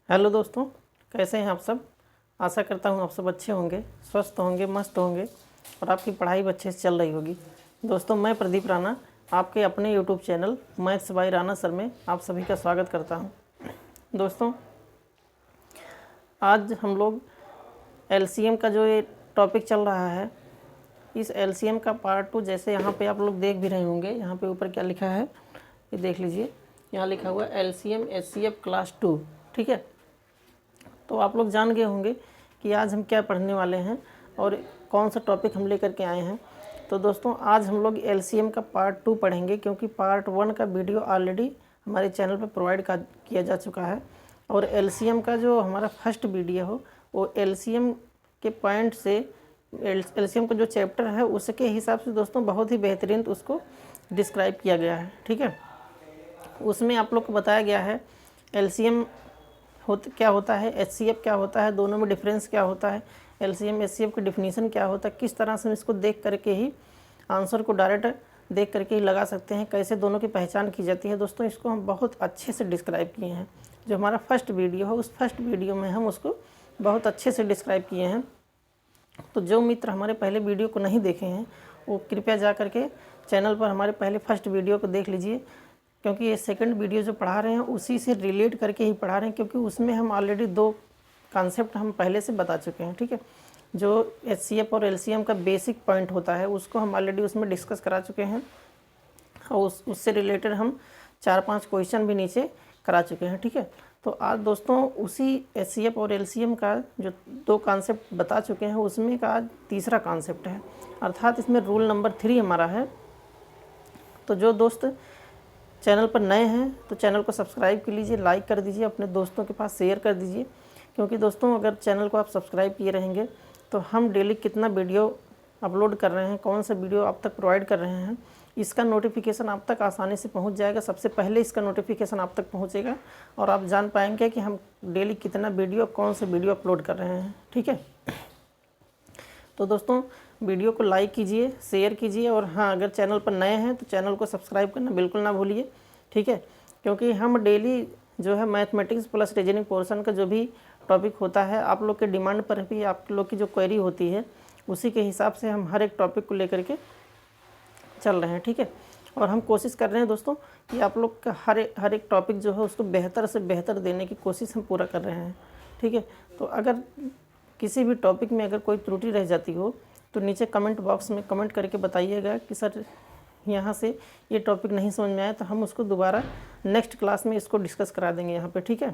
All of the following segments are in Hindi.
हेलो दोस्तों, कैसे हैं आप सब। आशा करता हूं आप सब अच्छे होंगे, स्वस्थ होंगे, मस्त होंगे और आपकी पढ़ाई भी अच्छे से चल रही होगी। दोस्तों, मैं प्रदीप राणा आपके अपने YouTube channel maths by Rana sir में आप सभी का स्वागत करता हूं। दोस्तों, आज हम लोग एलसीएम का जो ये टॉपिक चल रहा है, इस एलसीएम का पार्ट 2, जैसे यहाँ पे आप लोग देख भी रहे होंगे, यहाँ पे ऊपर क्या लिखा है ये देख लीजिए। यहाँ लिखा हुआ है एलसीएम एचसीएफ क्लास 2। ठीक है, तो आप लोग जान गए होंगे कि आज हम क्या पढ़ने वाले हैं और कौन सा टॉपिक हम लेकर के आए हैं। तो दोस्तों, आज हम लोग एलसीएम का पार्ट 2 पढ़ेंगे, क्योंकि पार्ट 1 का वीडियो ऑलरेडी हमारे चैनल पर प्रोवाइड किया जा चुका है। और एलसीएम का जो हमारा फर्स्ट वीडियो हो, वो एलसीएम के पॉइंट से एलसीएम का जो चैप्टर है उसके हिसाब से दोस्तों बहुत ही बेहतरीन उसको डिस्क्राइब किया गया है। ठीक है, उसमें आप लोग को बताया गया है एलसीएम क्या होता है, एचसीएफ क्या होता है, दोनों में डिफरेंस क्या होता है, एलसीएम एचसीएफ की डिफिनीशन क्या होता है, किस तरह से हम इसको देख करके ही आंसर को डायरेक्ट देख करके ही लगा सकते हैं, कैसे दोनों की पहचान की जाती है। दोस्तों, इसको हम बहुत अच्छे से डिस्क्राइब किए हैं। जो हमारा फर्स्ट वीडियो है, उस फर्स्ट वीडियो में हम उसको बहुत अच्छे से डिस्क्राइब किए हैं। तो जो मित्र हमारे पहले वीडियो को नहीं देखे हैं, वो कृपया जा करके चैनल पर हमारे पहले फर्स्ट वीडियो को देख लीजिए, क्योंकि ये सेकंड वीडियो जो पढ़ा रहे हैं उसी से रिलेट करके ही पढ़ा रहे हैं, क्योंकि उसमें हम ऑलरेडी 2 कॉन्सेप्ट हम पहले से बता चुके हैं। ठीक है, जो एचसीएफ और एलसीएम का बेसिक पॉइंट होता है उसको हम ऑलरेडी उसमें डिस्कस करा चुके हैं, और उससे रिलेटेड हम 4-5 क्वेश्चन भी नीचे करा चुके हैं। ठीक है, तो आज दोस्तों उसी एचसीएफ और एलसीएम का जो 2 कॉन्सेप्ट बता चुके हैं उसमें का आज तीसरा कॉन्सेप्ट है, अर्थात इसमें रूल नंबर 3 हमारा है। तो जो दोस्त चैनल पर नए हैं तो चैनल को सब्सक्राइब कर लीजिए, लाइक कर दीजिए, अपने दोस्तों के पास शेयर कर दीजिए, क्योंकि दोस्तों अगर चैनल को आप सब्सक्राइब किए रहेंगे तो हम डेली कितना वीडियो अपलोड कर रहे हैं, कौन सा वीडियो आप तक प्रोवाइड कर रहे हैं, इसका नोटिफिकेशन आप तक आसानी से पहुंच जाएगा। सबसे पहले इसका नोटिफिकेशन आप तक पहुंचेगा और आप जान पाएंगे कि हम डेली कितना वीडियो, कौन सा वीडियो अपलोड कर रहे हैं। ठीक है, तो दोस्तों वीडियो को लाइक कीजिए, शेयर कीजिए, और हाँ, अगर चैनल पर नए हैं तो चैनल को सब्सक्राइब करना बिल्कुल ना भूलिए। ठीक है, क्योंकि हम डेली जो है मैथमेटिक्स प्लस रीजनिंग पोर्शन का जो भी टॉपिक होता है, आप लोग के डिमांड पर भी, आप लोग की जो क्वेरी होती है उसी के हिसाब से हम हर एक टॉपिक को लेकर के चल रहे हैं। ठीक है, और हम कोशिश कर रहे हैं दोस्तों कि आप लोग का हर एक टॉपिक जो है उसको बेहतर से बेहतर देने की कोशिश हम पूरा कर रहे हैं। ठीक है, तो अगर किसी भी टॉपिक में अगर कोई त्रुटि रह जाती हो तो नीचे कमेंट बॉक्स में कमेंट करके बताइएगा कि सर यहाँ से ये टॉपिक नहीं समझ में आया, तो हम उसको दोबारा नेक्स्ट क्लास में इसको डिस्कस करा देंगे यहाँ पे। ठीक है,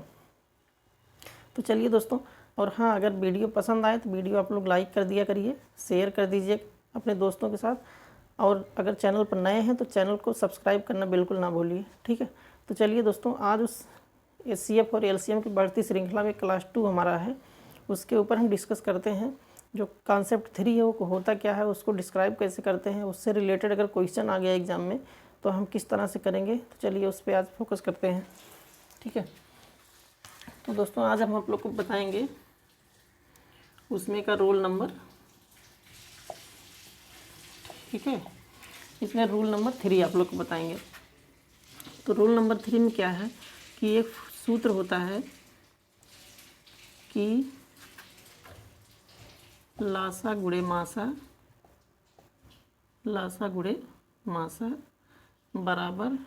तो चलिए दोस्तों, और हाँ, अगर वीडियो पसंद आए तो वीडियो आप लोग लाइक कर दिया करिए, शेयर कर दीजिए अपने दोस्तों के साथ, और अगर चैनल पर नए हैं तो चैनल को सब्सक्राइब करना बिल्कुल ना भूलिए। ठीक है, तो चलिए दोस्तों, आज उस एचसीएफ और एलसीएम की बढ़ती श्रृंखला में क्लास 2 हमारा है, उसके ऊपर हम डिस्कस करते हैं। जो कॉन्सेप्ट 3 है वो होता क्या है, उसको डिस्क्राइब कैसे करते हैं, उससे रिलेटेड अगर क्वेश्चन आ गया एग्जाम में तो हम किस तरह से करेंगे। तो चलिए उस पर आज फोकस करते हैं। ठीक है, तो दोस्तों आज हम आप लोग को बताएंगे उसमें का रोल नंबर। ठीक है, इसमें रूल नंबर 3 आप लोग को बताएंगे। तो रूल नंबर 3 में क्या है कि एक सूत्र होता है कि लासा गुणे मासा बराबर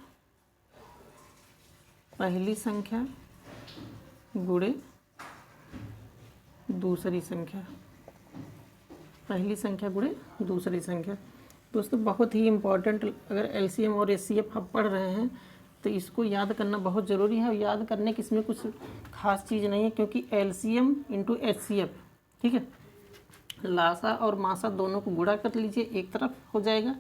पहली संख्या गुणे दूसरी संख्या, पहली संख्या गुणे दूसरी संख्या। दोस्तों, बहुत ही इम्पॉर्टेंट, अगर एलसीएम और एचसीएफ आप पढ़ रहे हैं तो इसको याद करना बहुत ज़रूरी है। और याद करने की इसमें कुछ खास चीज़ नहीं है, क्योंकि एलसीएम इंटू एचसीएफ, ठीक है, लासा और मासा दोनों को गुणा कर लीजिए, एक तरफ हो जाएगा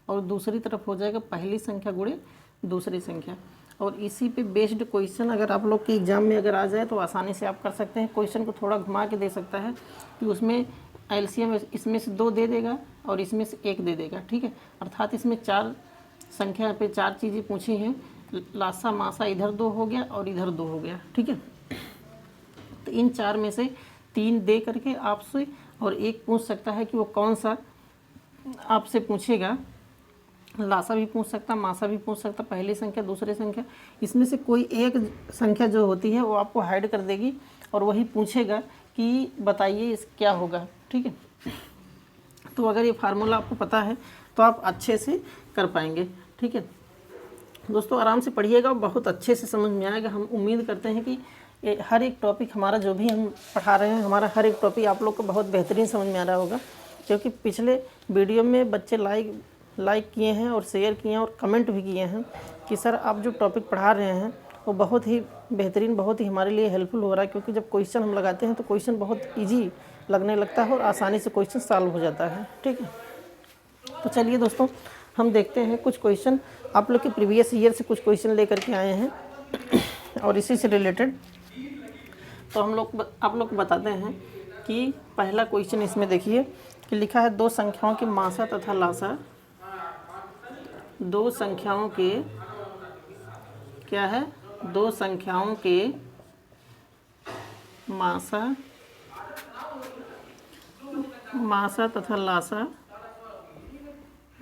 और दूसरी तरफ हो जाएगा पहली संख्या गुणे दूसरी संख्या। और इसी पे बेस्ड क्वेश्चन अगर आप लोग के एग्जाम में अगर आ जाए तो आसानी से आप कर सकते हैं। क्वेश्चन को थोड़ा घुमा के दे सकता है कि उसमें एलसीएम इसमें से 2 दे देगा और इसमें से 1 दे देगा। ठीक है, अर्थात इसमें 4 संख्या पे 4 चीज़ें पूछी हैं, लासा मासा इधर 2 हो गया और इधर 2 हो गया। ठीक है, तो इन 4 में से 3 दे करके आपसे और 1 पूछ सकता है कि वो कौन सा आपसे पूछेगा लासा भी पूछ सकता, मासा भी पूछ सकता, पहली संख्या दूसरी संख्या, इसमें से कोई एक संख्या जो होती है वो आपको हाइड कर देगी और वही पूछेगा कि बताइए इस क्या होगा। ठीक है, तो अगर ये फार्मूला आपको पता है तो आप अच्छे से कर पाएंगे। ठीक है दोस्तों, आराम से पढ़िएगा, बहुत अच्छे से समझ में आएगा। हम उम्मीद करते हैं कि हर एक टॉपिक हमारा जो भी हम पढ़ा रहे हैं, हमारा हर एक टॉपिक आप लोग को बहुत बेहतरीन समझ में आ रहा होगा, क्योंकि पिछले वीडियो में बच्चे लाइक किए हैं और शेयर किए हैं और कमेंट भी किए हैं कि सर आप जो टॉपिक पढ़ा रहे हैं वो बहुत ही बेहतरीन, बहुत ही हमारे लिए हेल्पफुल हो रहा है, क्योंकि जब क्वेश्चन हम लगाते हैं तो क्वेश्चन बहुत ईजी लगने लगता है और आसानी से क्वेश्चन सॉल्व हो जाता है। ठीक है, तो चलिए दोस्तों हम देखते हैं कुछ क्वेश्चन आप लोग के प्रीवियस ईयर से कुछ क्वेश्चन लेकर के आए हैं और इसी से रिलेटेड तो आप लोग को बताते हैं कि पहला क्वेश्चन इसमें देखिए कि लिखा है दो संख्याओं के मासा तथा लासा, दो संख्याओं के क्या है, दो संख्याओं के मासा तथा लासा,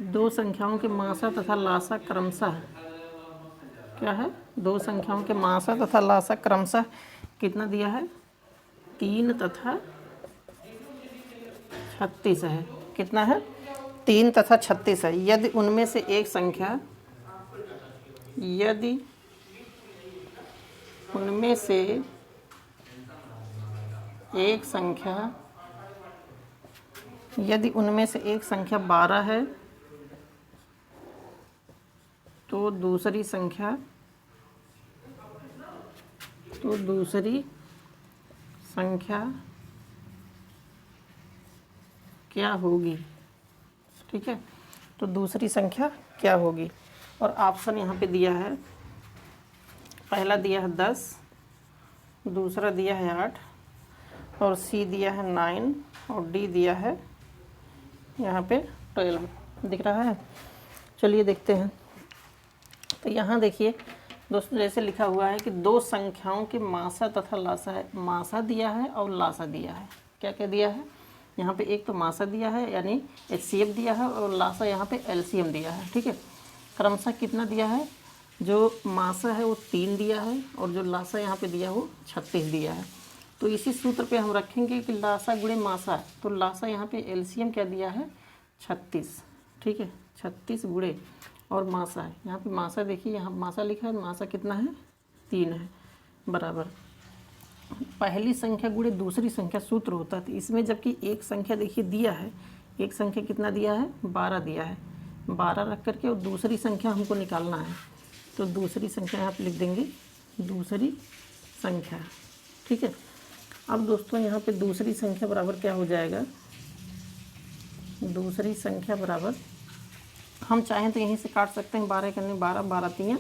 दो संख्याओं के मासा तथा लासा क्रमशः क्या है, दो संख्याओं के मासा तथा लासा क्रमशः कितना दिया है, 3 तथा 36 है। कितना है, 3 तथा 36 है। यदि उनमें से एक संख्या, यदि उनमें से एक संख्या 12 है तो दूसरी संख्या क्या होगी। ठीक है, तो दूसरी संख्या क्या होगी, और ऑप्शन यहाँ पे दिया है, पहला दिया है 10, दूसरा दिया है 8 और सी दिया है 9 और डी दिया है यहाँ पे 12 दिख रहा है। चलिए देखते हैं। तो यहाँ देखिए दोस्तों, जैसे लिखा हुआ है कि दो संख्याओं के मासा तथा लासा है, मासा दिया है और लासा दिया है। क्या क्या दिया है यहाँ पे, एक तो मासा दिया है यानी HCF दिया है और लासा यहाँ पे LCM दिया है। ठीक है, क्रमशः कितना दिया है, जो मासा है वो 3 दिया है और जो लासा यहाँ पे दिया वो 36 दिया है। तो इसी सूत्र पे हम रखेंगे कि लासा गुणे मासा, तो लासा यहाँ पे LCM क्या दिया है, 36। ठीक है, 36 गुणे और मासा है, यहाँ पे मासा देखिए, यहाँ मासा लिखा है, मासा कितना है, 3 है, बराबर पहली संख्या गुणे दूसरी संख्या सूत्र होता है। तो इसमें जबकि एक संख्या देखिए दिया है, एक संख्या कितना दिया है, 12 दिया है, 12 रख करके और दूसरी संख्या हमको निकालना है, तो दूसरी संख्या यहाँ पे लिख देंगे, दूसरी संख्या। ठीक है, अब दोस्तों यहाँ पे दूसरी संख्या बराबर क्या हो जाएगा, दूसरी संख्या बराबर, हम चाहें तो यहीं से काट सकते हैं, 12 करने 12, 12 3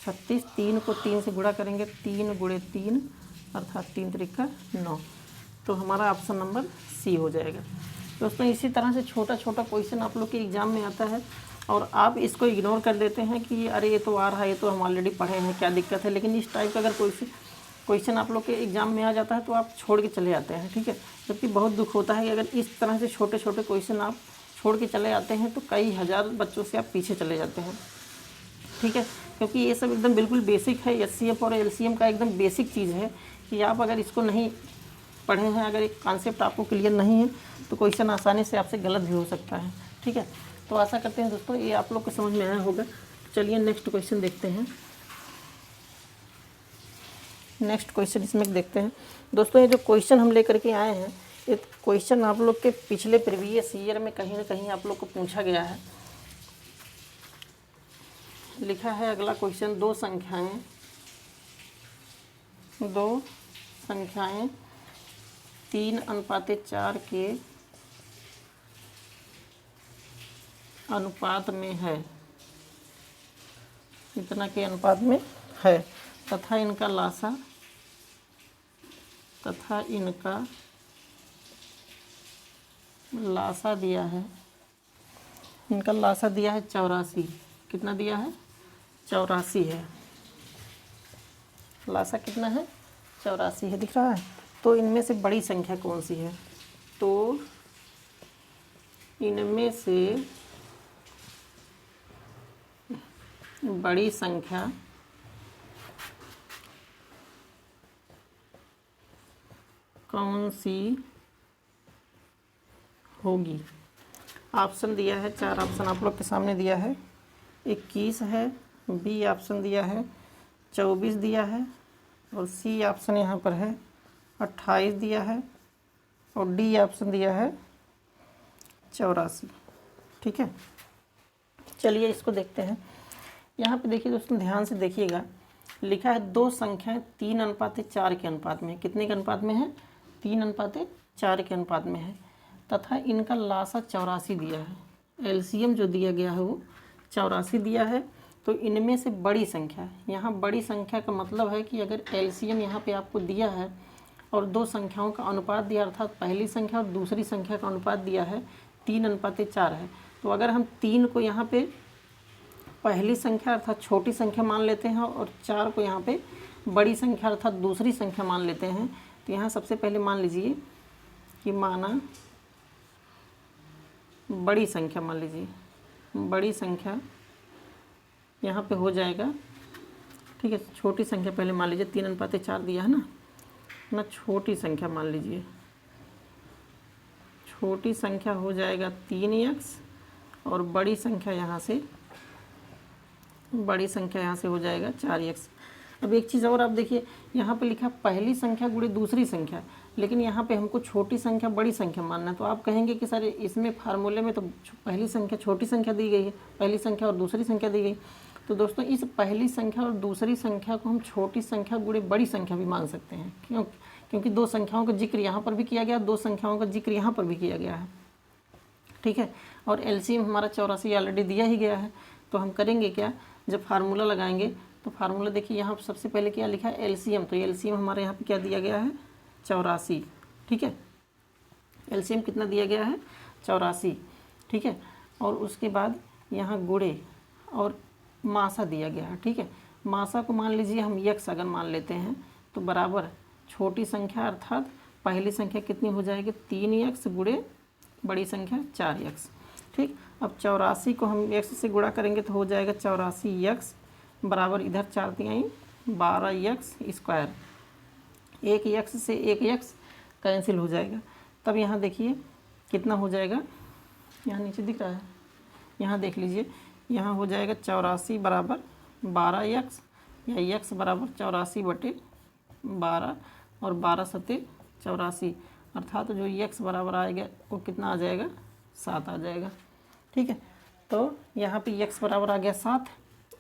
36, 3 को 3 से गुणा करेंगे, 3 गुणे 3 अर्थात 3 त्रिका 9, तो हमारा ऑप्शन नंबर सी हो जाएगा। दोस्तों इसी तरह से छोटा छोटा क्वेश्चन आप लोग के एग्ज़ाम में आता है और आप इसको इग्नोर कर देते हैं कि अरे ये तो आ रहा है, ये तो हम ऑलरेडी पढ़े हैं, क्या दिक्कत है। लेकिन इस टाइप का अगर कोई क्वेश्चन आप लोग के एग्ज़ाम में आ जाता है तो आप छोड़ के चले जाते हैं। ठीक है, जबकि बहुत दुख होता है कि अगर इस तरह से छोटे छोटे क्वेश्चन आप छोड़ के चले जाते हैं तो कई हज़ार बच्चों से आप पीछे चले जाते हैं। ठीक है, क्योंकि ये सब एकदम बिल्कुल बेसिक है, HCF और LCM का एकदम बेसिक चीज़ है कि आप अगर इसको नहीं पढ़े हैं, अगर एक कॉन्सेप्ट आपको क्लियर नहीं है तो क्वेश्चन आसानी से आपसे गलत भी हो सकता है। ठीक है, तो आशा करते हैं दोस्तों ये आप लोग को समझ में आया होगा। चलिए नेक्स्ट क्वेश्चन देखते हैं। नेक्स्ट क्वेश्चन इसमें देखते हैं दोस्तों, ये जो क्वेश्चन हम लेकर के आए हैं, ये क्वेश्चन आप लोग के पिछले प्रीवियस ईयर में कहीं ना कहीं आप लोग को पूछा गया है। लिखा है अगला क्वेश्चन, दो संख्याएं 3:4 के अनुपात में है, इतना के अनुपात में है, तथा इनका लासा दिया है, इनका लासा दिया है 84। कितना दिया है, 84 है। लासा कितना है, 84 है, दिख रहा है। तो इनमें से बड़ी संख्या कौन सी है, तो इनमें से बड़ी संख्या कौन सी होगी। ऑप्शन दिया है, 4 ऑप्शन आप लोग के सामने दिया है। 21 है, बी ऑप्शन दिया है 24 दिया है, और सी ऑप्शन यहाँ पर है 28 दिया है, और डी ऑप्शन दिया है 84। ठीक है, चलिए इसको देखते हैं। यहाँ पे देखिए दोस्तों, ध्यान से देखिएगा, लिखा है दो संख्याएं 3:4 के अनुपात में। कितने के अनुपात में है? 3:4 के अनुपात में है, तथा इनका लासा 84 दिया है। एलसीएम जो दिया गया है वो 84 दिया है। तो इनमें से बड़ी संख्या, यहाँ बड़ी संख्या का मतलब है कि अगर एलसीएम यहाँ पे आपको दिया है और दो संख्याओं का अनुपात दिया, अर्थात पहली संख्या और दूसरी संख्या का अनुपात दिया है 3:4 है, तो अगर हम 3 को यहाँ पे पहली संख्या अर्थात छोटी संख्या मान लेते हैं और 4 को यहाँ पे बड़ी संख्या अर्थात दूसरी संख्या मान लेते हैं, तो यहाँ सबसे पहले मान लीजिए कि माना बड़ी संख्या, मान लीजिए बड़ी संख्या यहाँ पे हो जाएगा। ठीक है, छोटी संख्या पहले मान लीजिए, 3:4 दिया है ना, छोटी संख्या मान लीजिए, छोटी संख्या हो जाएगा 3x, और बड़ी संख्या यहाँ से हो जाएगा 4x। अब एक चीज़ और आप देखिए, यहाँ पे लिखा पहली संख्या गुणे दूसरी संख्या, लेकिन यहाँ पे हमको छोटी संख्या बड़ी संख्या मानना है। तो आप कहेंगे कि सर इसमें फार्मूले में तो पहली संख्या छोटी संख्या दी गई है, पहली संख्या और दूसरी संख्या दी गई। तो दोस्तों इस पहली संख्या और दूसरी संख्या को हम छोटी संख्या गुणे बड़ी संख्या भी मान सकते हैं। क्यों? क्योंकि दो संख्याओं का जिक्र यहाँ पर भी किया गया, दो संख्याओं का जिक्र यहाँ पर भी किया गया है। ठीक है, और एलसीएम हमारा 84 ऑलरेडी दिया ही गया है। तो हम करेंगे क्या, जब फार्मूला लगाएंगे तो फार्मूला देखिए, यहाँ पर सबसे पहले क्या लिखा है एलसीएम, तो एलसीएम हमारे यहाँ पे क्या दिया गया है 84। ठीक है, एलसीएम कितना दिया गया है 84। ठीक है, और उसके बाद यहाँ गुणे और मासा दिया गया है। ठीक है, मासा को मान लीजिए हम x अगर मान लेते हैं तो बराबर छोटी संख्या अर्थात पहली संख्या कितनी हो जाएगी 3x गुणे बड़ी संख्या 4x। ठीक, अब 84 को हम x से गुणा करेंगे तो हो जाएगा 84x बराबर, इधर 4 तिहाई 12x²। एक x से एक x कैंसिल हो जाएगा। तब यहाँ देखिए कितना हो जाएगा, यहाँ नीचे दिख रहा है, यहाँ देख लीजिए, यहाँ हो जाएगा 84 बराबर 12x, या x बराबर 84/12, और 12 सत्ते 84, अर्थात जो x बराबर आएगा वो कितना आ जाएगा 7 आ जाएगा। ठीक है, तो यहाँ पे x बराबर आ गया 7।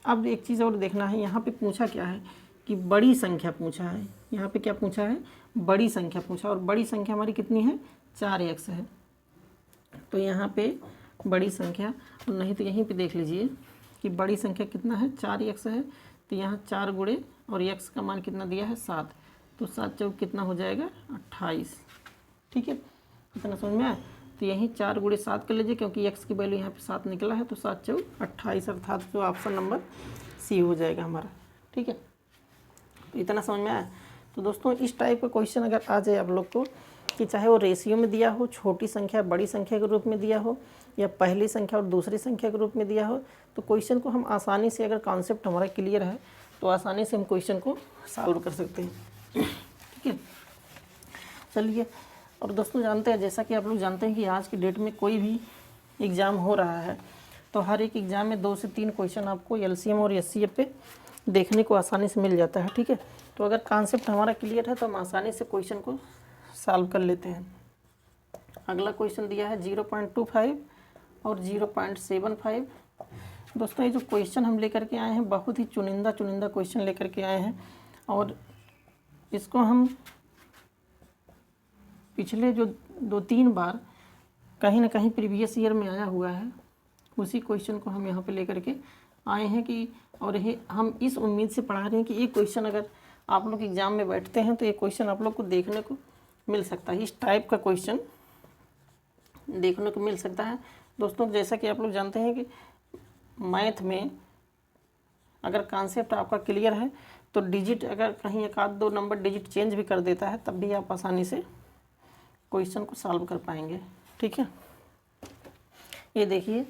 अब एक चीज़ और देखना है, यहाँ पे पूछा क्या है कि बड़ी संख्या पूछा है। यहाँ पे क्या पूछा है, बड़ी संख्या पूछा, और बड़ी संख्या हमारी कितनी है 4x है। तो यहाँ पे बड़ी संख्या, और नहीं तो यहीं पे देख लीजिए कि बड़ी संख्या कितना है 4x है, तो यहाँ 4 गुणे और x का मान कितना दिया है 7, तो 7 चौक कितना हो जाएगा 28। ठीक है, इतना समझ में आया। तो यहीं 4 गुणे 7 कर लीजिए, क्योंकि x की वैल्यू यहाँ पे 7 निकला है, तो 7 चौक 28, अर्थात जो ऑप्शन नंबर सी हो जाएगा हमारा। ठीक है, तो इतना समझ में आया। तो दोस्तों इस टाइप का क्वेश्चन अगर आ जाए आप लोग को, कि चाहे वो रेशियो में दिया हो, छोटी संख्या बड़ी संख्या के रूप में दिया हो, या पहली संख्या और दूसरी संख्या के रूप में दिया हो, तो क्वेश्चन को हम आसानी से, अगर कॉन्सेप्ट हमारा क्लियर है तो आसानी से हम क्वेश्चन को सॉल्व कर सकते हैं। ठीक है, चलिए। और दोस्तों जानते हैं, जैसा कि आप लोग जानते हैं कि आज की डेट में कोई भी एग्ज़ाम हो रहा है तो हर एक एग्ज़ाम में 2 से 3 क्वेश्चन आपको एलसीएम और एचसीएफ पे देखने को आसानी से मिल जाता है। ठीक है, तो अगर कॉन्सेप्ट हमारा क्लियर है तो हम आसानी से क्वेश्चन को सॉल्व कर लेते हैं। अगला क्वेश्चन दिया है 0.25 और 0.75। दोस्तों ये जो क्वेश्चन हम लेकर के आए हैं, बहुत ही चुनिंदा क्वेश्चन लेकर के आए हैं, और इसको हम पिछले जो 2-3 बार कहीं ना कहीं प्रीवियस ईयर में आया हुआ है, उसी क्वेश्चन को हम यहाँ पे लेकर के आए हैं कि, और ये हम इस उम्मीद से पढ़ा रहे हैं कि ये क्वेश्चन अगर आप लोग एग्ज़ाम में बैठते हैं तो ये क्वेश्चन आप लोग को देखने को मिल सकता है। इस टाइप का क्वेश्चन देखने को मिल सकता है। दोस्तों जैसा कि आप लोग जानते हैं कि मैथ में अगर कॉन्सेप्ट आपका क्लियर है तो डिजिट अगर कहीं 1-2 नंबर डिजिट चेंज भी कर देता है, तब भी आप आसानी से क्वेश्चन को सॉल्व कर पाएंगे। ठीक है, ये देखिए,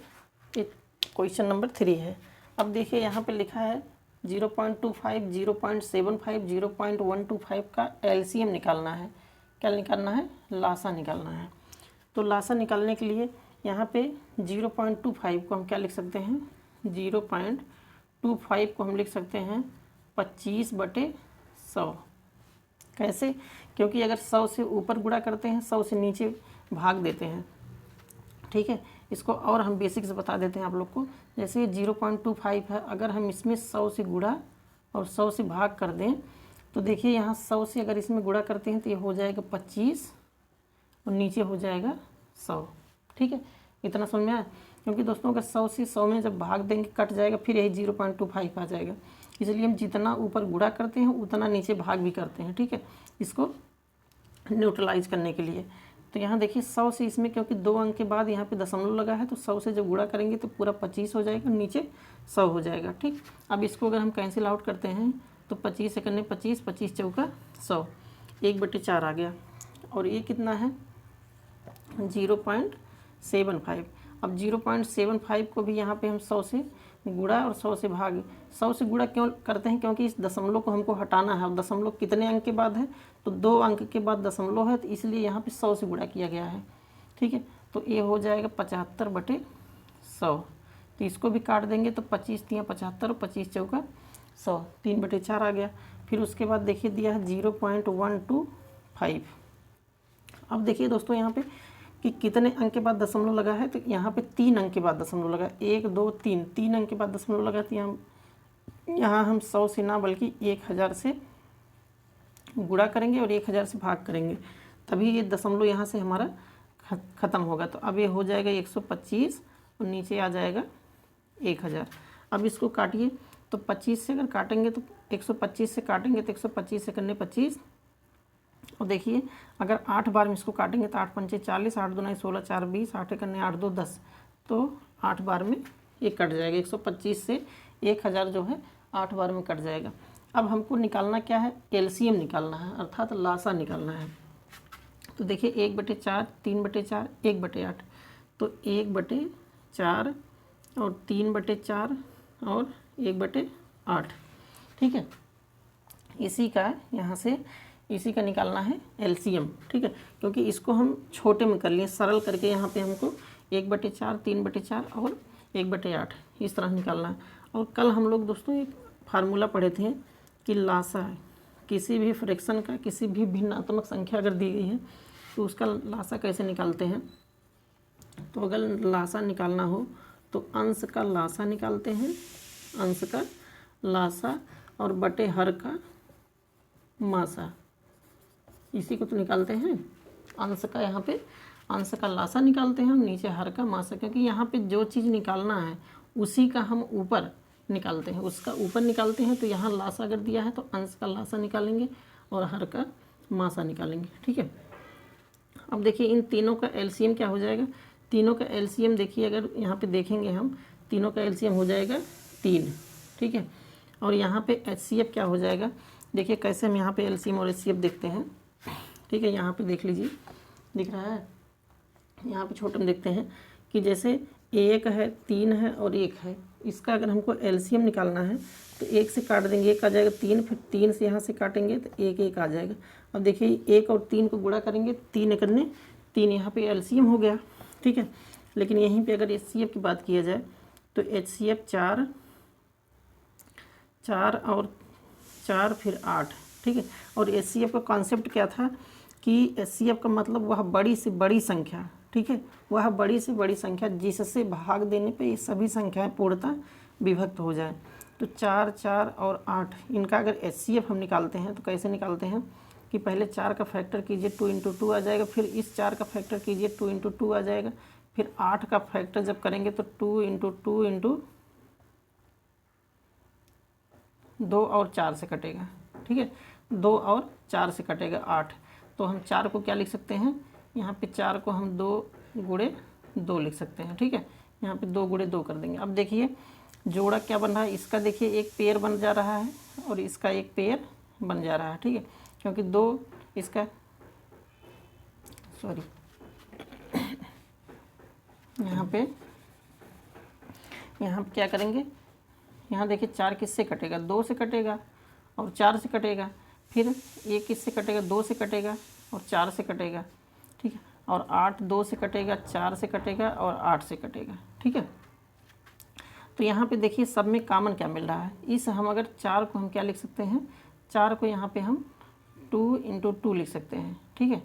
ये क्वेश्चन नंबर 3 है। अब देखिए यहाँ पे लिखा है 0.25, 0.75, 0.125 का एलसीएम निकालना है। क्या निकालना है? लासा निकालना है। तो लासा निकालने के लिए यहाँ पे 0.25 को हम क्या लिख सकते हैं? 0.25 को हम लिख सकते हैं 25/100। कैसे? क्योंकि अगर 100 से ऊपर गुणा करते हैं 100 से नीचे भाग देते हैं। ठीक है, इसको और हम बेसिक से बता देते हैं आप लोग को। जैसे 0.25 है, अगर हम इसमें 100 से गुणा और 100 से भाग कर दें तो देखिए यहाँ 100 से अगर इसमें गुणा करते हैं तो ये हो जाएगा 25 और नीचे हो जाएगा 100। ठीक है, इतना समझ में आया? क्योंकि दोस्तों अगर 100 से 100 में जब भाग देंगे कट जाएगा, फिर यही 0.25 आ जाएगा। इसलिए हम जितना ऊपर गुणा करते हैं उतना नीचे भाग भी करते हैं। ठीक है, इसको न्यूट्रलाइज करने के लिए। तो यहाँ देखिए 100 से इसमें, क्योंकि 2 अंक के बाद यहाँ पे दशमलव लगा है, तो 100 से जब गुणा करेंगे तो पूरा 25 हो जाएगा, नीचे 100 हो जाएगा। ठीक, अब इसको अगर हम कैंसिल आउट करते हैं तो 25 से करने 25, 25 चौका 100, 1/4 आ गया। और ये कितना है? 0.75। अब 0.75 को भी यहाँ पे हम 100 से गुणा और 100 से भाग, 100 से गुणा क्यों करते हैं? क्योंकि इस दशमलव को हमको हटाना है। और दशमलव कितने अंक के बाद है? तो 2 अंक के बाद दशमलव है, तो इसलिए यहाँ पे 100 से गुणा किया गया है। ठीक है, तो ये हो जाएगा 75/100। तो इसको भी काट देंगे तो 25 तियाँ 75 और 25 चौका 100, 3/4 आ गया। फिर उसके बाद देखिए दिया है 0.125। अब देखिए दोस्तों यहाँ पे कि कितने अंक के बाद दशमलव लगा है, तो यहाँ पे 3 अंक के बाद दशमलव लगा, 1 2 3, 3 अंक के बाद दशमलव लगा। तो यहाँ हम 100 से ना बल्कि 1000 से गुणा करेंगे और 1000 से भाग करेंगे, तभी ये दशमलव यहाँ से हमारा ख़त्म होगा। तो अब ये हो जाएगा 125 और नीचे आ जाएगा 1000। अब इसको काटिए, तो 25 से अगर काटेंगे तो 125 से काटेंगे तो 125 से करने 25, और देखिए अगर 8 बार में इसको काटेंगे तो 8 पंचे 40, 8 दूना 16, 4 20, 8 करने 8 2 10, तो 8 बार में ये कट जाएगा। 125 से 1000 जो है 8 बार में कट जाएगा। अब हमको निकालना क्या है? एलसीएम निकालना है, अर्थात लासा निकालना है। तो देखिए 1/4, 3/4, 1/8, तो 1/4 और 3/4 और 1/8। ठीक है, इसी का यहाँ से इसी का निकालना है एलसीएम। ठीक है, क्योंकि इसको हम छोटे में कर लिए, सरल करके यहाँ पे हमको 1/4, 3/4 और 1/8 इस तरह निकालना है। और कल हम लोग दोस्तों एक फार्मूला पढ़े थे कि लासा किसी भी फ्रैक्शन का, किसी भी भिन्नात्मक संख्या अगर दी गई है तो उसका लासा कैसे निकालते हैं। तो अगर लासा निकालना हो तो अंश का लासा निकालते हैं, अंश का लासा, और बटे हर का मासा, इसी को तो निकालते हैं। अंश का, यहाँ पे अंश का लासा निकालते हैं और नीचे हर का मासा, क्योंकि यहाँ पे जो चीज़ निकालना है उसी का हम ऊपर निकालते हैं, उसका ऊपर निकालते हैं। तो यहाँ लासा अगर दिया है तो अंश का लासा निकालेंगे और हर का मासा निकालेंगे। ठीक है, अब देखिए इन तीनों का एलसीएम क्या हो जाएगा? तीनों का एलसीएम देखिए, अगर यहाँ पे देखेंगे हम, तीनों का एलसीएम हो जाएगा 3। ठीक है, और यहाँ पे एचसीएफ क्या हो जाएगा? देखिए कैसे हम यहाँ पे एलसीएम और एचसीएफ देखते हैं। ठीक है, यहाँ पे देख लीजिए, दिख रहा है, यहाँ पे छोटे में देखते हैं कि जैसे 1 है, 3 है और 1 है, इसका अगर हमको एलसीएम निकालना है तो 1 से काट देंगे, 1 आ जाएगा 3, फिर 3 से यहाँ से काटेंगे तो 1 1 आ जाएगा। अब देखिए 1 और 3 को गुणा करेंगे, 3 करने 3, यहाँ पे एलसीएम हो गया। ठीक है, लेकिन यहीं पे अगर एचसीएफ की बात किया जाए तो एचसीएफ 4 और 4 फिर 8। ठीक है, और एचसीएफ का कॉन्सेप्ट क्या था कि एचसीएफ का मतलब वह बड़ी से बड़ी संख्या, ठीक है, वह बड़ी से बड़ी संख्या जिससे भाग देने पे ये सभी संख्याएं पूर्णतः विभक्त हो जाए। तो 4, 4 और 8, इनका अगर एचसीएफ हम निकालते हैं तो कैसे निकालते हैं कि पहले 4 का फैक्टर कीजिए, 2 × 2 आ जाएगा, फिर इस 4 का फैक्टर कीजिए, 2 × 2 आ जाएगा, फिर 8 का फैक्टर जब करेंगे तो 2 × 2 × 2 और 4 से कटेगा। ठीक है, 2 और 4 से कटेगा 8। तो हम 4 को क्या लिख सकते हैं? यहाँ पे 4 को हम 2 × 2 लिख सकते हैं। ठीक है, यहाँ पे 2 × 2 कर देंगे। अब देखिए जोड़ा क्या बन रहा है, इसका देखिए एक पेयर बन जा रहा है और इसका एक पेयर बन जा रहा है। ठीक है, क्योंकि 2 इसका, सॉरी, यहाँ पे क्या करेंगे, यहाँ देखिए 4 किससे कटेगा, 2 से कटेगा और 4 से कटेगा, फिर ये किससे कटेगा, 2 से कटेगा और 4 से कटेगा, ठीक है, और 8 2 से कटेगा, 4 से कटेगा और 8 से कटेगा, ठीक है। तो यहाँ पे देखिए सब में कॉमन क्या मिल रहा है, इस हम अगर 4 को हम क्या लिख सकते हैं, 4 को यहाँ पे हम 2 × 2 लिख सकते हैं, ठीक है,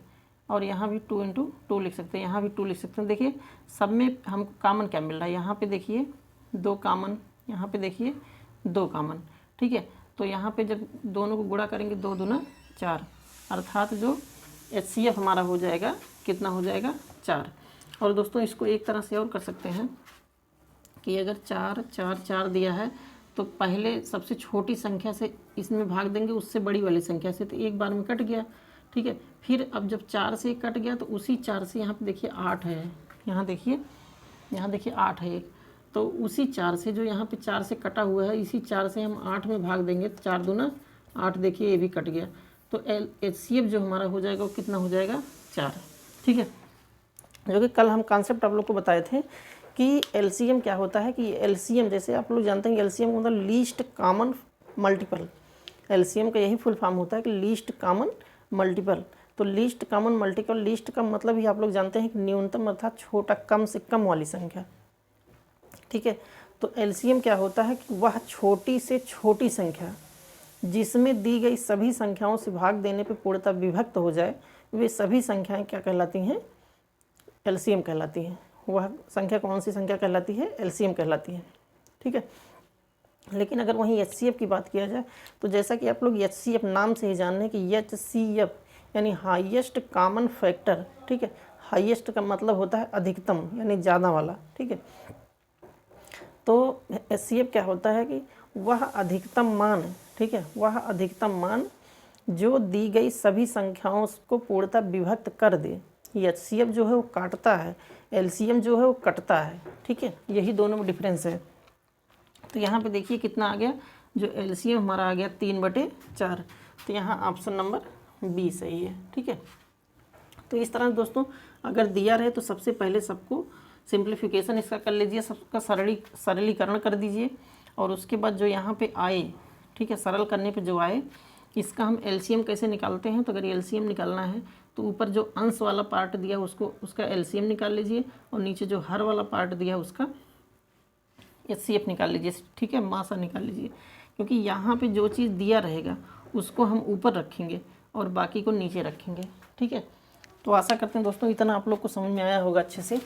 और यहाँ भी 2 × 2 लिख सकते हैं, यहाँ भी 2 लिख सकते हैं। देखिए सब में हमको कॉमन क्या मिल रहा है, यहाँ पे देखिए 2 कॉमन, यहाँ पे देखिए 2 कॉमन, ठीक है। तो यहाँ पे जब दोनों को गुणा करेंगे 2 दूना 4, अर्थात जो HCF हमारा हो जाएगा कितना हो जाएगा, 4। और दोस्तों इसको एक तरह से और कर सकते हैं कि अगर 4 4 4 दिया है तो पहले सबसे छोटी संख्या से इसमें भाग देंगे उससे बड़ी वाली संख्या से, तो एक बार में कट गया, ठीक है। फिर अब जब 4 से कट गया तो उसी 4 से यहाँ पे देखिए 8 है, यहाँ देखिए 8 है एक, तो उसी 4 से जो यहाँ पे 4 से कटा हुआ है इसी 4 से हम 8 में भाग देंगे, तो 4 दूना 8, देखिए ये भी कट गया, तो HCF जो हमारा हो जाएगा वो कितना हो जाएगा, 4, ठीक है। जो कि कल हम कॉन्सेप्ट आप लोग को बताए थे कि LCM क्या होता है, कि LCM जैसे आप लोग जानते हैं कि LCM का मतलब लीस्ट कॉमन मल्टीपल, LCM का यही फुल फॉर्म होता है कि लीस्ट कॉमन मल्टीपल। तो लीस्ट कॉमन मल्टीपल, लीस्ट का मतलब ही आप लोग जानते हैं कि न्यूनतम अर्थात छोटा, कम से कम वाली संख्या, ठीक है। तो LCM क्या होता है कि वह छोटी से छोटी संख्या जिसमें दी गई सभी संख्याओं से भाग देने पर पूर्णतः विभक्त हो जाए, वे सभी संख्याएं क्या कहलाती हैं, LCM कहलाती हैं। वह संख्या कौन सी संख्या कहलाती है, LCM कहलाती है, ठीक है। लेकिन अगर वहीं HCF की बात किया जाए तो जैसा कि आप लोग HCF नाम से ही जान रहे हैं कि HCF यानी हाईएस्ट कॉमन फैक्टर, ठीक है। हाईएस्ट का मतलब होता है अधिकतम यानी ज़्यादा वाला, ठीक है। तो HCF क्या होता है कि वह अधिकतम मान, ठीक है, वह अधिकतम मान जो दी गई सभी संख्याओं को पूर्णतः विभक्त कर दे। HCF जो है वो काटता है, LCM जो है वो कटता है, ठीक है, यही दोनों में डिफरेंस है। तो यहाँ पे देखिए कितना आ गया, जो LCM हमारा आ गया 3/4, तो यहाँ ऑप्शन नंबर B सही है, ठीक है। तो इस तरह दोस्तों अगर दिया रहे तो सबसे पहले सबको सिंप्लीफिकेशन इसका कर लीजिए, सबका सरलीकरण कर दीजिए, और उसके बाद जो यहाँ पे आए, ठीक है, सरल करने पे जो आए इसका हम LCM कैसे निकालते हैं। तो अगर LCM निकालना है तो ऊपर जो अंश वाला पार्ट दिया उसका LCM निकाल लीजिए, और नीचे जो हर वाला पार्ट दिया उसका HCF निकाल लीजिए, ठीक है, मासा निकाल लीजिए, क्योंकि यहाँ पे जो चीज़ दिया रहेगा उसको हम ऊपर रखेंगे और बाकी को नीचे रखेंगे, ठीक है। तो आशा करते हैं दोस्तों इतना आप लोग को समझ में आया होगा अच्छे से।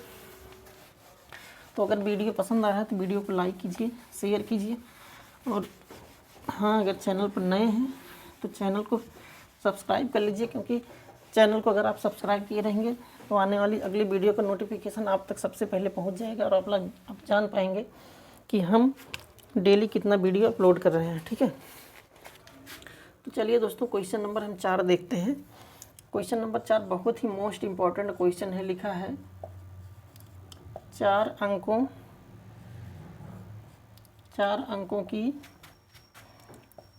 तो अगर वीडियो पसंद आया है तो वीडियो को लाइक कीजिए, शेयर कीजिए, और हाँ अगर चैनल पर नए हैं तो चैनल को सब्सक्राइब कर लीजिए, क्योंकि चैनल को अगर आप सब्सक्राइब किए रहेंगे तो आने वाली अगली वीडियो का नोटिफिकेशन आप तक सबसे पहले पहुंच जाएगा, और आप जान पाएंगे कि हम डेली कितना वीडियो अपलोड कर रहे हैं, ठीक है। तो चलिए दोस्तों क्वेश्चन नंबर हम 4 देखते हैं। क्वेश्चन नंबर 4 बहुत ही मोस्ट इम्पॉर्टेंट क्वेश्चन है। लिखा है 4 अंकों की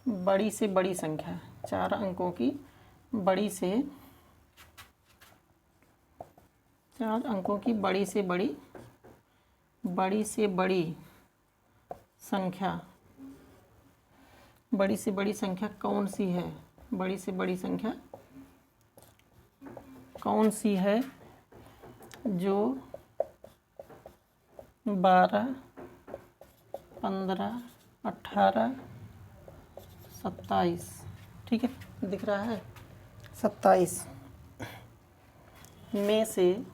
बड़ी से बड़ी संख्या, 4 अंकों की बड़ी से 4 अंकों की बड़ी से बड़ी संख्या, बड़ी से बड़ी संख्या कौन सी है, बड़ी से बड़ी संख्या कौन सी है जो 12, 15, 18, 27, ठीक है, दिख रहा है 27 में से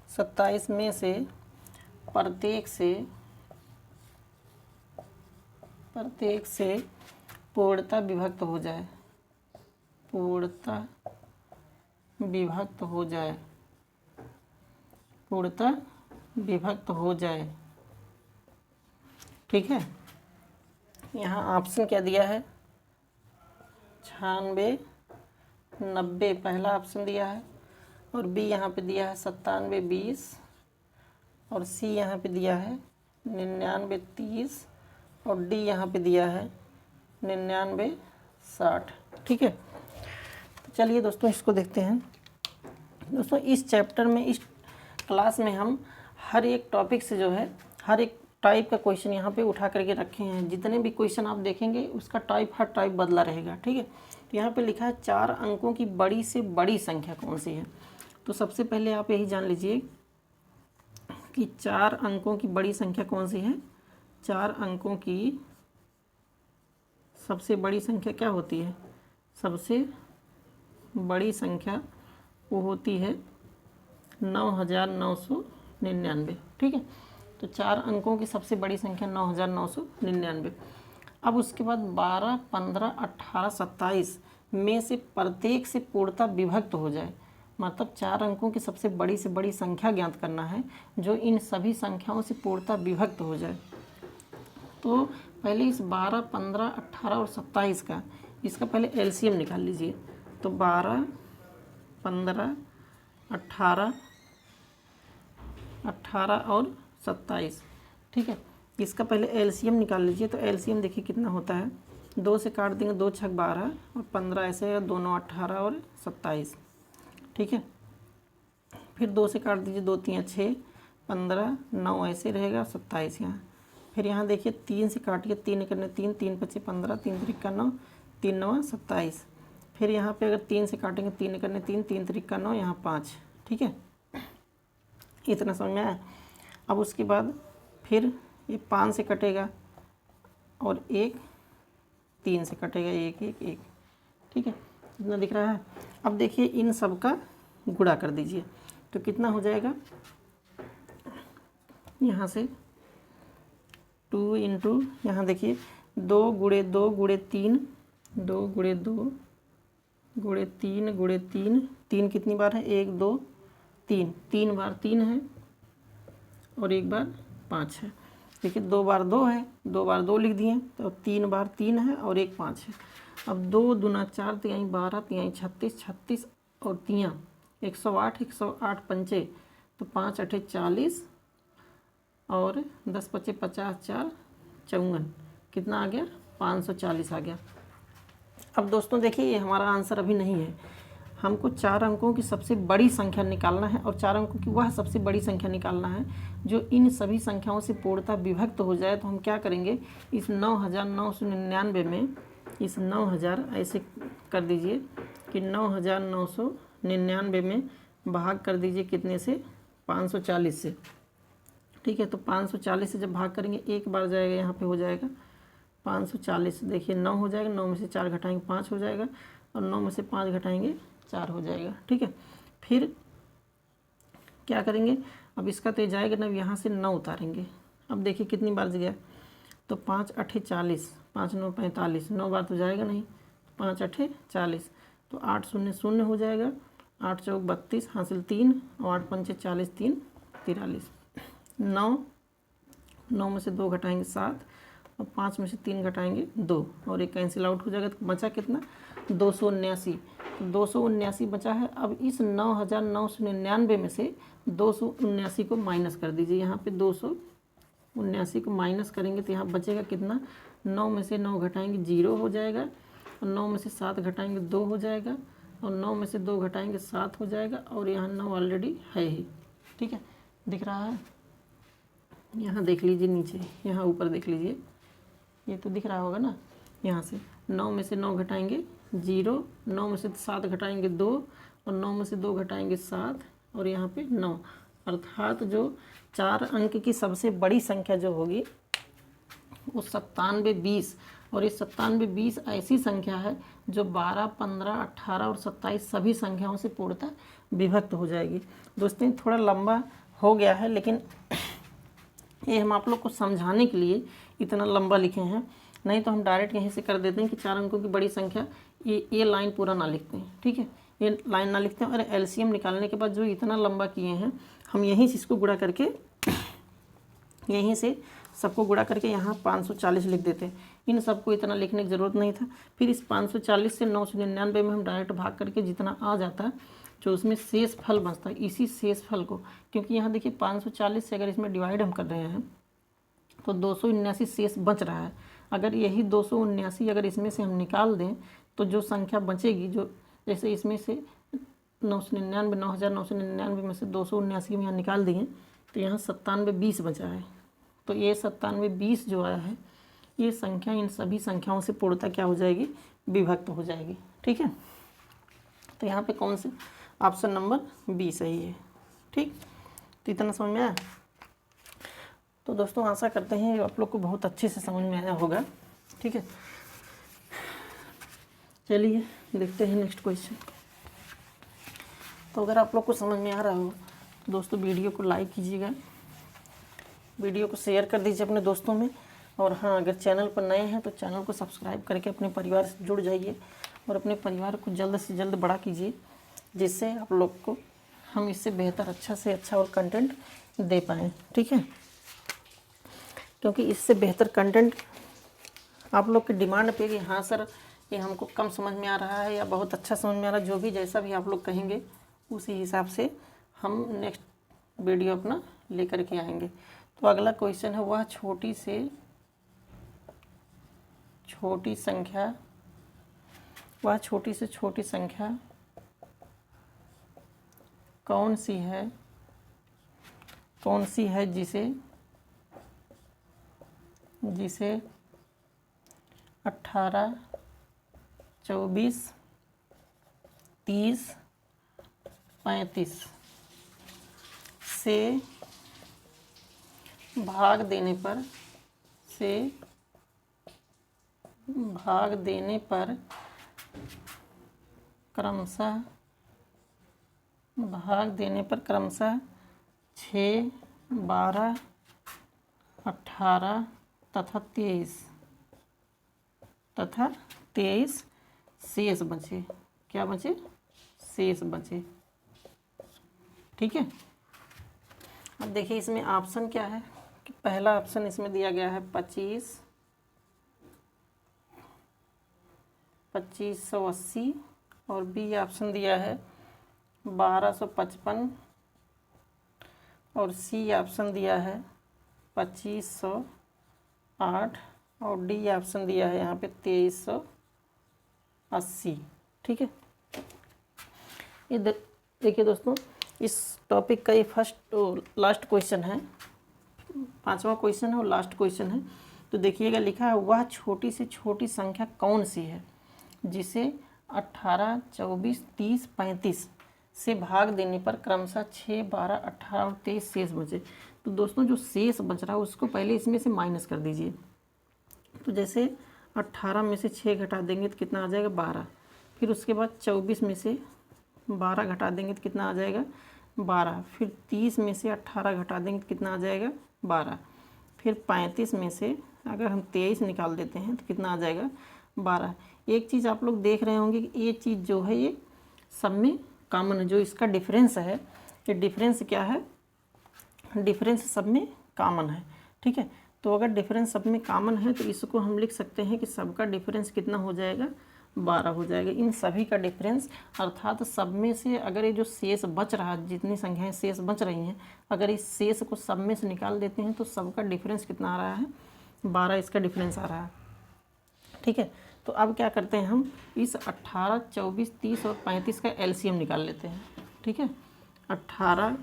27 में से प्रत्येक से पूर्णतः विभक्त हो जाए, पूर्णतः विभक्त हो जाए, ठीक है। यहाँ ऑप्शन क्या दिया है, 96, 90 पहला ऑप्शन दिया है, और बी यहाँ पे दिया है 97, 20, और सी यहाँ पे दिया है 99, 30, और डी यहाँ पे दिया है 99, 60, ठीक है। तो चलिए दोस्तों इसको देखते हैं। दोस्तों इस चैप्टर में, इस क्लास में हम हर एक टॉपिक से जो है, हर एक टाइप का क्वेश्चन यहाँ पे उठा करके रखे हैं। जितने भी क्वेश्चन आप देखेंगे उसका टाइप हर टाइप बदला रहेगा, ठीक है। तो यहाँ पे लिखा है 4 अंकों की बड़ी से बड़ी संख्या कौन सी है। तो सबसे पहले आप यही जान लीजिए कि 4 अंकों की बड़ी संख्या कौन सी है। 4 अंकों की सबसे बड़ी संख्या क्या होती है, सबसे बड़ी संख्या वो होती है 9999, ठीक है। तो 4 अंकों की सबसे बड़ी संख्या 9999। अब उसके बाद 12, 15, 18, 27 में से प्रत्येक से पूर्णतः विभक्त हो जाए, मतलब 4 अंकों की सबसे बड़ी से बड़ी संख्या ज्ञात करना है जो इन सभी संख्याओं से पूर्णतः विभक्त हो जाए। तो पहले इस 12, 15, 18 और 27 का इसका पहले एलसीएम निकाल लीजिए। तो 12, 15, 18 और 27, ठीक है। इसका पहले एलसीएम निकाल लीजिए। तो एलसीएम देखिए कितना होता है, 2 से काट देंगे, 2 छक 12 और 15 ऐसे, दोनों 18 और 27, ठीक है। फिर 2 से काट दीजिए, 2 3 6, 15, 9 ऐसे रहेगा, 27 यहाँ। फिर यहाँ देखिए 3 से काटिए, 3 करने 3, 3 5 15, 3 3 9, 3 9 27। फिर यहाँ पे अगर 3 से काटेंगे, 3 करने 3, 3 3 9, यहाँ 5, ठीक है। इतना समझ में आया। अब उसके बाद फिर ये 5 से कटेगा और 1 3 से कटेगा, 1 1 1, ठीक है। इतना दिख रहा है। अब देखिए इन सब का गुणा कर दीजिए तो कितना हो जाएगा, यहाँ से 2 इंटू, यहाँ देखिए 2 गुणे 2 गुणे 3, 2 गुणे 2 गुणे 3 गुणे 3, 3 कितनी बार है, 1 2 3, 3 बार 3 है और 1 बार 5 है। देखिए 2 बार 2 है, 2 बार 2 लिख दिए, तो 3 बार 3 है और 1 5 है। अब 2 दूना 4, 3 12, 3 36, 36 और 3 108, 108 पंचे, तो 5 8 40 और 10 पचे 50, 4 54, कितना आ गया, 540 आ गया। अब दोस्तों देखिए ये हमारा आंसर अभी नहीं है, हमको 4 अंकों की सबसे बड़ी संख्या निकालना है और 4 अंकों की वह सबसे बड़ी संख्या निकालना है जो इन सभी संख्याओं से पूर्णतः विभक्त हो जाए। तो हम क्या करेंगे, इस 9999 में इस 9000 ऐसे कर दीजिए कि 9999 में भाग कर दीजिए कितने से, 540 से, ठीक है। तो 540 से जब भाग करेंगे एक बार जाएगा, यहाँ पे हो जाएगा 540, देखिए 9 हो जाएगा, 9 में से 4 घटाएंगे 5 हो जाएगा और 9 में से 5 घटाएंगे 4 हो जाएगा, ठीक है। फिर क्या करेंगे, अब इसका तो जाएगा ना, यहाँ से 9 उतारेंगे। अब देखिए कितनी बार गया, तो 5 8 40, 5 9 45, 9 बार तो जाएगा नहीं, 5 8 40, तो 8 0 0 हो जाएगा, 8 चौक 32 हासिल 3 और 8 पंचे 40, 3 43, 9 में से 2 घटाएंगे 7 और 5 में से 3 घटाएंगे 2 और एक कैंसिल आउट हो जाएगा। तो बचा कितना, 279, 279 बचा है। अब इस 9999 में से 279 को माइनस कर दीजिए, यहाँ पे 279 को माइनस करेंगे तो यहाँ बचेगा कितना, 9 में से 9 घटाएंगे 0 हो जाएगा और 9 में से 7 घटाएंगे 2 हो जाएगा और 9 में से 2 घटाएंगे 7 हो जाएगा और यहाँ 9 ऑलरेडी है ही, ठीक है। दिख रहा है, यहाँ देख लीजिए नीचे, यहाँ ऊपर देख लीजिए, ये तो दिख रहा होगा ना। यहाँ से 9 में से 9 घटाएंगे 0, 9 में से 7 घटाएंगे 2 और 9 में से 2 घटाएंगे 7 और यहाँ पे 9, अर्थात जो 4 अंक की सबसे बड़ी संख्या जो होगी वो 9720, और ये 9720 ऐसी संख्या है जो 12, 15, 18 और 27 सभी संख्याओं से पूर्णतः विभक्त हो जाएगी। दोस्तों थोड़ा लंबा हो गया है, लेकिन ये हम आप लोग को समझाने के लिए इतना लंबा लिखे हैं, नहीं तो हम डायरेक्ट यहीं से कर देते हैं कि 4 अंकों की बड़ी संख्या, ये लाइन पूरा ना लिखते हैं, ठीक है, ये लाइन ना लिखते हैं। और एलसीएम निकालने के बाद जो इतना लंबा किए हैं, हम यहीं से इसको गुणा करके, यहीं से सबको गुणा करके यहाँ 540 लिख देते हैं। इन सबको इतना लिखने की ज़रूरत नहीं था। फिर इस 540 से 999 में हम डायरेक्ट भाग करके जितना आ जाता है, जो उसमें शेष फल बचता है, इसी शेष फल को, क्योंकि यहाँ देखिए 540 से अगर इसमें डिवाइड हम कर रहे हैं तो 279 शेष बच रहा है। अगर यही 279 अगर इसमें से हम निकाल दें तो जो संख्या बचेगी, जो जैसे इसमें से 9999 में से 279 हम यहाँ निकाल दिए तो यहाँ 9720 बचा है। तो ये 97 20 जो आया है, ये संख्या इन सभी संख्याओं से पूर्णतः क्या हो जाएगी, विभक्त हो जाएगी। ठीक है, तो यहाँ पे कौन से ऑप्शन नंबर बी सही है। ठीक, तो इतना समझ में आया। तो दोस्तों आशा करते हैं आप लोग को बहुत अच्छे से समझ में आया होगा। ठीक है, चलिए देखते हैं नेक्स्ट क्वेश्चन। तो अगर आप लोग को समझ में आ रहा हो तो दोस्तों वीडियो को लाइक कीजिएगा, वीडियो को शेयर कर दीजिए अपने दोस्तों में, और हाँ अगर चैनल पर नए हैं तो चैनल को सब्सक्राइब करके अपने परिवार से जुड़ जाइए और अपने परिवार को जल्द से जल्द बड़ा कीजिए, जिससे आप लोग को हम इससे बेहतर अच्छा से अच्छा और कंटेंट दे पाएँ। ठीक है, क्योंकि इससे बेहतर कंटेंट आप लोग की डिमांड पे कि हाँ सर ये हमको कम समझ में आ रहा है या बहुत अच्छा समझ में आ रहा है, जो भी जैसा भी आप लोग कहेंगे उसी हिसाब से हम नेक्स्ट वीडियो अपना लेकर के आएंगे। तो अगला क्वेश्चन है, वह छोटी से छोटी संख्या कौन सी है जिसे 18, 24, 30, 35 से भाग देने पर क्रमशः 6, 12, 18 तथा 23 शेष बचे। क्या बचे? शेष बचे। ठीक है, अब देखिए इसमें ऑप्शन क्या है कि पहला ऑप्शन इसमें दिया गया है 2580 और बी ऑप्शन दिया है 1255 और सी ऑप्शन दिया है 2508 और डी ऑप्शन दिया है यहाँ पे 2380। ठीक है, ये देखिए दोस्तों इस टॉपिक का ये लास्ट क्वेश्चन है, 5वां क्वेश्चन है और लास्ट क्वेश्चन है। तो देखिएगा लिखा है, वह छोटी से छोटी संख्या कौन सी है जिसे 18, 24, 30, 35 से भाग देने पर क्रमशः 6, 12, 18 और 23 शेष बचे। तो दोस्तों जो शेष बच रहा है उसको पहले इसमें से माइनस कर दीजिए। तो जैसे 18 में से 6 घटा देंगे तो कितना आ जाएगा 12, फिर उसके बाद 24 में से 12 घटा देंगे तो कितना आ जाएगा 12, फिर 30 में से 18 घटा देंगे तो कितना आ जाएगा 12, फिर 35 में से अगर हम 23 निकाल देते हैं तो कितना आ जाएगा 12। एक चीज़ आप लोग देख रहे होंगे कि ये चीज़ जो है ये सब में कॉमन है, जो इसका डिफरेंस है, ये डिफरेंस क्या है, डिफरेंस सब में कॉमन है। ठीक है, तो अगर डिफरेंस सब में कॉमन है तो इसको हम लिख सकते हैं कि सबका डिफरेंस कितना हो जाएगा 12 हो जाएगा। इन सभी का डिफरेंस अर्थात सब में से अगर ये जो शेष बच रहा है, जितनी संख्याएं शेष बच रही हैं, अगर इस शेष को सब में से निकाल देते हैं तो सबका डिफरेंस कितना आ रहा है 12, इसका डिफरेंस आ रहा है। ठीक है, तो अब क्या करते हैं हम इस 18, 24, 30 और 35 का एलसीएम निकाल लेते हैं। ठीक है, 18,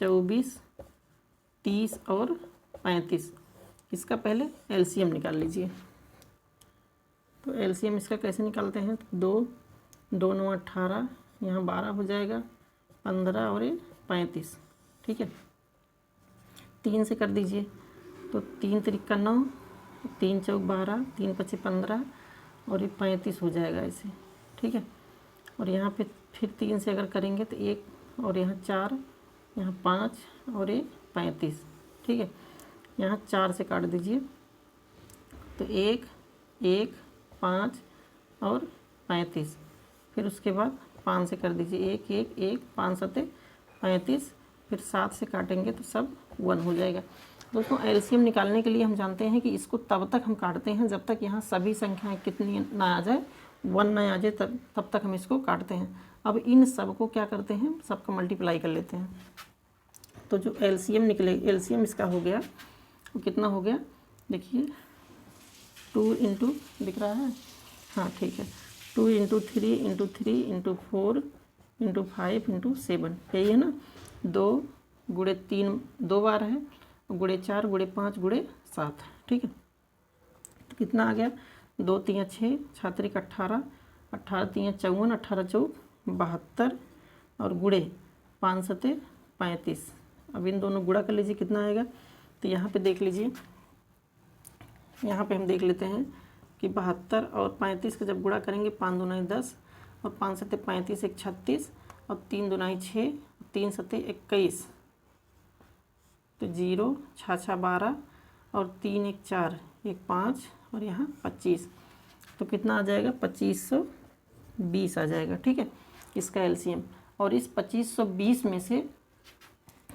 24, 30 और 35 इसका पहले एलसीएम निकाल लीजिए। तो एलसीएम इसका कैसे निकालते हैं, तो 2 9 18, यहाँ 12 हो जाएगा, 15 और ये 35। ठीक है, 3 से कर दीजिए तो 3 तिरिका 9, 3 चौक 12, 3 पचे 15 और ये 35 हो जाएगा ऐसे। ठीक है, और यहाँ पे फिर 3 से अगर करेंगे तो 1 और यहाँ 4, यहाँ 5 और ये 35। ठीक है, यहाँ 4 से काट दीजिए तो 1 1 5 और 35, फिर उसके बाद 5 से कर दीजिए 1 1 1 5 7 35, फिर 7 से काटेंगे तो सब 1 हो जाएगा। दोस्तों एलसीएम निकालने के लिए हम जानते हैं कि इसको तब तक हम काटते हैं जब तक यहाँ सभी संख्याएं कितनी ना आ जाए, 1 ना आ जाए, तब तक हम इसको काटते हैं। अब इन सब को क्या करते हैं, सबका मल्टीप्लाई कर लेते हैं। तो जो एलसीएम निकले, एलसीएम इसका हो गया, वो कितना हो गया देखिए 2 इंटू दिख रहा है, हाँ ठीक है, 2 into 3 into 3 into 4 into 5 into 7, यही है ना। 2 गुणे 3 2 बार है, गुणे 4 गुणे 5 गुणे 7, ठीक है। तो कितना आ गया, 2 3 6, 6 3 18, 18 3 54, 18 4 72 और गुणे 5 7 35। अब इन दोनों गुणा कर लीजिए, कितना आएगा। तो यहाँ पे देख लीजिए, यहाँ पे हम देख लेते हैं कि 72 और 35 का जब गुणा करेंगे, 5 दूना 10 और 5 7 35, 1 36 और 3 दूना 6, 3 7 21, तो 0 6 6 12 और 3 1 4, 1 5 और यहाँ 25। तो कितना आ जाएगा, 2520 आ जाएगा, ठीक है, इसका एलसीएम। और इस 2520 में से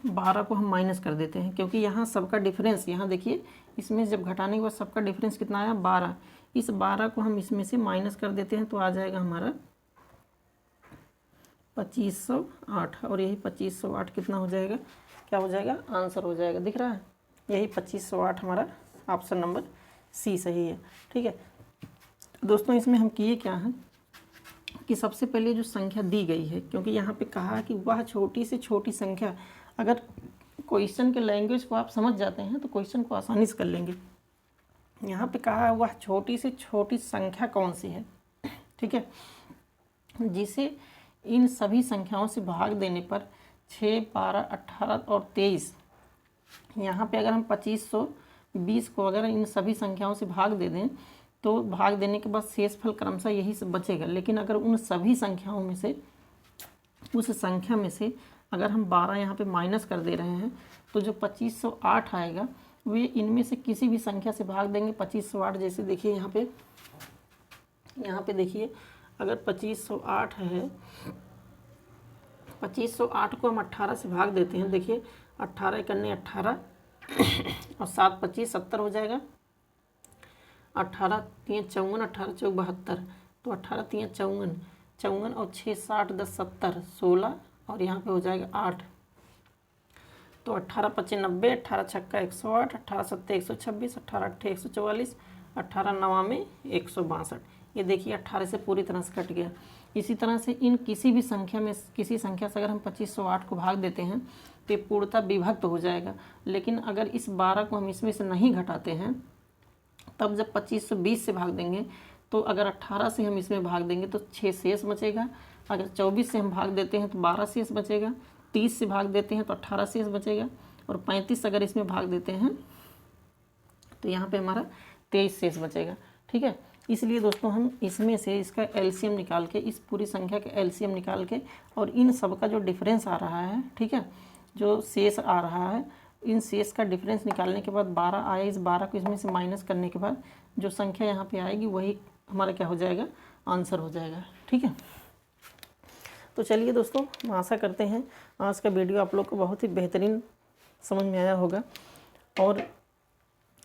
12 को हम माइनस कर देते हैं, क्योंकि यहाँ सबका डिफरेंस, यहाँ देखिए इसमें जब घटाने के बाद सबका डिफरेंस कितना आया, 12। इस 12 को हम इसमें से माइनस कर देते हैं, तो आ जाएगा हमारा 2508। और यही 2508 कितना हो जाएगा, क्या हो जाएगा, आंसर हो जाएगा, दिख रहा है, यही 2508 हमारा ऑप्शन नंबर सी सही है, ठीक है। दोस्तों इसमें हम किए क्या हैं कि सबसे पहले जो संख्या दी गई है, क्योंकि यहाँ पे कहा कि वह छोटी से छोटी संख्या, अगर क्वेश्चन के लैंग्वेज को आप समझ जाते हैं तो क्वेश्चन को आसानी से कर लेंगे। यहाँ पे कहा है वह छोटी से छोटी संख्या कौन सी है, ठीक है, जिसे इन सभी संख्याओं से भाग देने पर 6 12 18 और 23, यहाँ पे अगर हम 2520 को अगर इन सभी संख्याओं से भाग दे दें तो भाग देने के बाद शेष फल क्रमशः यही से बचेगा। लेकिन अगर उन सभी संख्याओं में से, उस संख्या में से अगर हम 12 यहाँ पे माइनस कर दे रहे हैं, तो जो 2508 आएगा वे इनमें से किसी भी संख्या से भाग देंगे। 2508 जैसे देखिए यहाँ पे देखिए, अगर 2508 है, 2508 को हम 18 से भाग देते हैं, देखिए 18 करने 18 और 7 25 70 हो जाएगा। 18 3 54, 18 4 72, तो 18 3 54, 54 और 6 60 10 70 16 और यहाँ पे हो जाएगा 8, तो 18 5 90, 18 छक्का 108, 18 7 126, 18 8 144, 18 9 में 162। ये देखिए 18 से पूरी तरह से कट गया। इसी तरह से इन किसी भी संख्या में, किसी संख्या से अगर हम 2508 को भाग देते हैं तो ये पूर्णतः विभक्त हो जाएगा। लेकिन अगर इस 12 को हम इसमें से नहीं घटाते हैं, तब जब 2520 से भाग देंगे तो अगर 18 से हम इसमें भाग देंगे तो 6 शेष बचेगा। अगर 24 से हम भाग देते हैं तो 12 शेष बचेगा। 30 से भाग देते हैं तो 18 शेष बचेगा। और 35 अगर इसमें भाग देते हैं तो यहाँ पे हमारा 23 शेष बचेगा, ठीक है। इसलिए दोस्तों हम इसमें से इसका एलसीएम निकाल के, इस पूरी संख्या का एलसीएम निकाल के और इन सब का जो डिफरेंस आ रहा है, ठीक है, जो शेष आ रहा है, इन शेष का डिफरेंस निकालने के बाद 12 आया, इस 12 को इसमें से माइनस करने के बाद जो संख्या यहाँ पे आएगी वही हमारा क्या हो जाएगा, आंसर हो जाएगा, ठीक है। तो चलिए दोस्तों, हम आशा करते हैं आज का वीडियो आप लोग को बहुत ही बेहतरीन समझ में आया होगा। और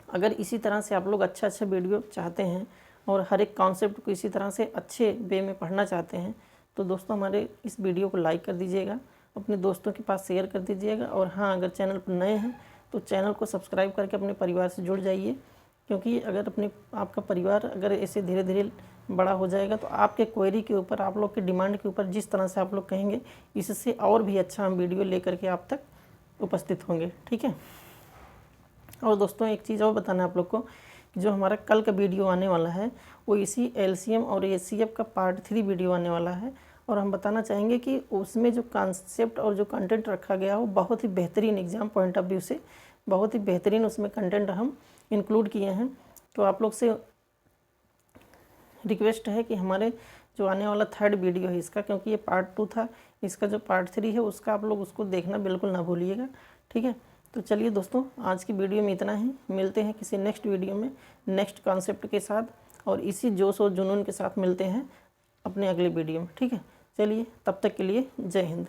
अगर इसी तरह से आप लोग अच्छा वीडियो चाहते हैं और हर एक कॉन्सेप्ट को इसी तरह से अच्छे वे में पढ़ना चाहते हैं, तो दोस्तों हमारे इस वीडियो को लाइक कर दीजिएगा, अपने दोस्तों के पास शेयर कर दीजिएगा। और हाँ, अगर चैनल पर नए हैं तो चैनल को सब्सक्राइब करके अपने परिवार से जुड़ जाइए, क्योंकि अगर आपका परिवार अगर ऐसे धीरे धीरे बड़ा हो जाएगा तो आपके क्वेरी के ऊपर, आप लोग के डिमांड के ऊपर जिस तरह से आप लोग कहेंगे, इससे और भी अच्छा हम वीडियो लेकर के आप तक उपस्थित होंगे, ठीक है। और दोस्तों एक चीज़ और बताना है आप लोग को, जो हमारा कल का वीडियो आने वाला है वो इसी एलसीएम और एचसीएफ का पार्ट 3 वीडियो आने वाला है। और हम बताना चाहेंगे कि उसमें जो कॉन्सेप्ट और जो कंटेंट रखा गया वो बहुत ही बेहतरीन, एग्ज़ाम पॉइंट ऑफ व्यू से बहुत ही बेहतरीन उसमें कंटेंट हम इंक्लूड किए हैं। तो आप लोग से रिक्वेस्ट है कि हमारे जो आने वाला 3rd वीडियो है इसका, क्योंकि ये पार्ट 2 था, इसका जो पार्ट 3 है उसका आप लोग उसको देखना बिल्कुल ना भूलिएगा, ठीक है। तो चलिए दोस्तों, आज की वीडियो में इतना ही। मिलते हैं किसी नेक्स्ट वीडियो में नेक्स्ट कॉन्सेप्ट के साथ, और इसी जोश और जुनून के साथ मिलते हैं अपने अगले वीडियो में, ठीक है। चलिए, तब तक के लिए जय हिंद।